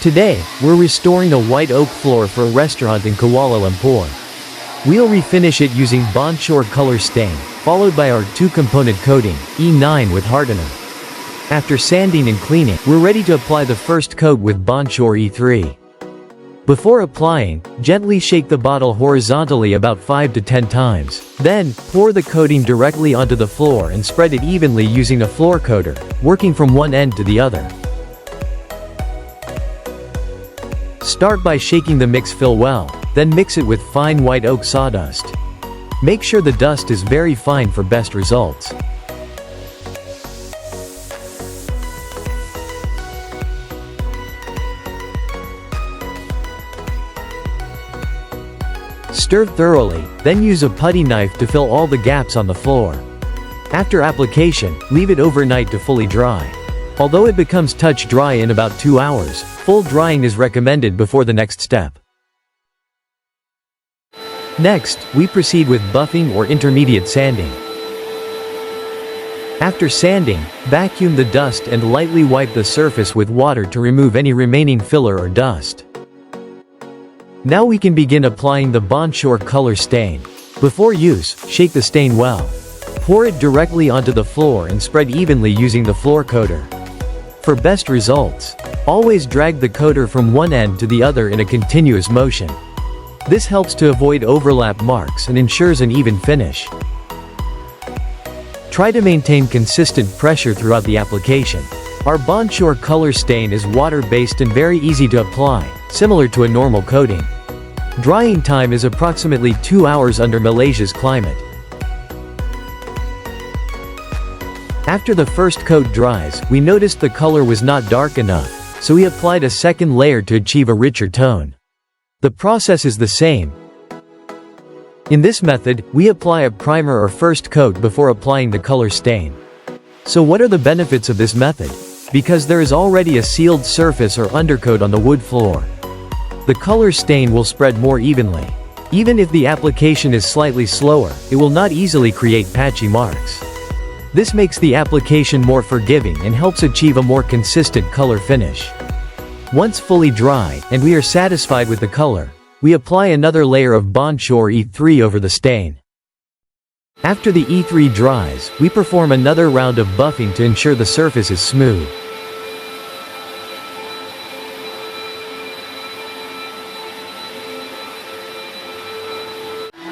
Today, we're restoring a white oak floor for a restaurant in Kuala Lumpur. We'll refinish it using Bonshure color stain, followed by our two-component coating, E9 with Hardener. After sanding and cleaning, we're ready to apply the first coat with Bonshure E-3. Before applying, gently shake the bottle horizontally about 5 to 10 times. Then, pour the coating directly onto the floor and spread it evenly using a floor coater, working from one end to the other. Start by shaking the mix fill well, then mix it with fine white oak sawdust. Make sure the dust is very fine for best results. Stir thoroughly, then use a putty knife to fill all the gaps on the floor. After application, leave it overnight to fully dry. Although it becomes touch dry in about 2 hours, full drying is recommended before the next step. Next, we proceed with buffing or intermediate sanding. After sanding, vacuum the dust and lightly wipe the surface with water to remove any remaining filler or dust. Now we can begin applying the Bonshure color stain. Before use, shake the stain well. Pour it directly onto the floor and spread evenly using the floor coater. For best results, always drag the coater from one end to the other in a continuous motion. This helps to avoid overlap marks and ensures an even finish. Try to maintain consistent pressure throughout the application. Our Bonshure color stain is water-based and very easy to apply, similar to a normal coating. Drying time is approximately 2 hours under Malaysia's climate. After the first coat dries, we noticed the color was not dark enough, so we applied a second layer to achieve a richer tone. The process is the same. In this method, we apply a primer or first coat before applying the color stain. So what are the benefits of this method? Because there is already a sealed surface or undercoat on the wood floor. The color stain will spread more evenly. Even if the application is slightly slower, it will not easily create patchy marks. This makes the application more forgiving and helps achieve a more consistent color finish. Once fully dry, and we are satisfied with the color, we apply another layer of Bonshure E-3 over the stain. After the E-3 dries, we perform another round of buffing to ensure the surface is smooth.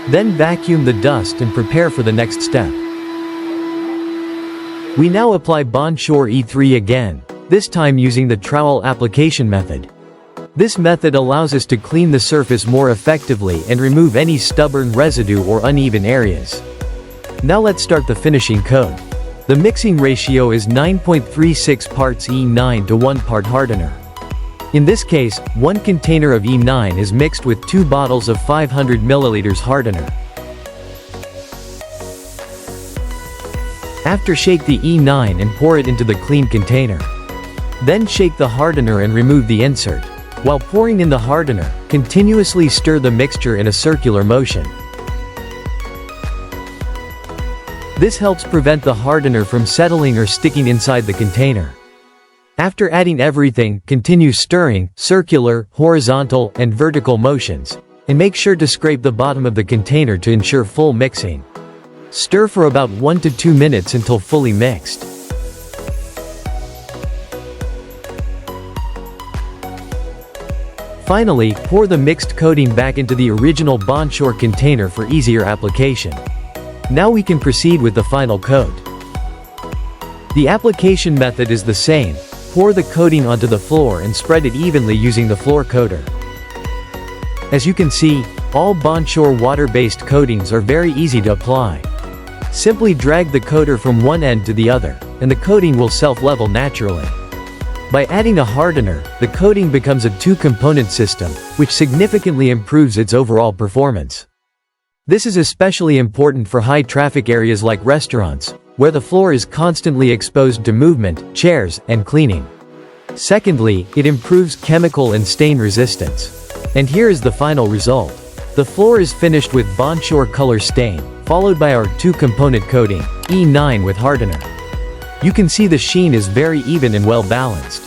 Then vacuum the dust and prepare for the next step. We now apply Bonshure E-3 again, this time using the trowel application method. This method allows us to clean the surface more effectively and remove any stubborn residue or uneven areas. Now let's start the finishing coat. The mixing ratio is 9.36 parts E9 to 1 part Hardener. In this case, 1 container of E9 is mixed with 2 bottles of 500 ml Hardener. After, shake the E9 and pour it into the clean container. Then shake the Hardener and remove the insert. While pouring in the Hardener, continuously stir the mixture in a circular motion. This helps prevent the Hardener from settling or sticking inside the container. After adding everything, continue stirring, circular, horizontal, and vertical motions, and make sure to scrape the bottom of the container to ensure full mixing. Stir for about 1 to 2 minutes until fully mixed. Finally, pour the mixed coating back into the original Bonshure container for easier application. Now we can proceed with the final coat. The application method is the same. Pour the coating onto the floor and spread it evenly using the floor coater. As you can see, all Bonshure water-based coatings are very easy to apply. Simply drag the coater from one end to the other, and the coating will self-level naturally. By adding a Hardener, the coating becomes a two-component system, which significantly improves its overall performance. This is especially important for high-traffic areas like restaurants, where the floor is constantly exposed to movement, chairs, and cleaning. Secondly, it improves chemical and stain resistance. And here is the final result. The floor is finished with Bonshure color stain, followed by our two-component coating, E9 with Hardener. You can see the sheen is very even and well balanced.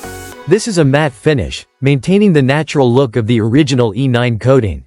This is a matte finish, maintaining the natural look of the original E9 coating.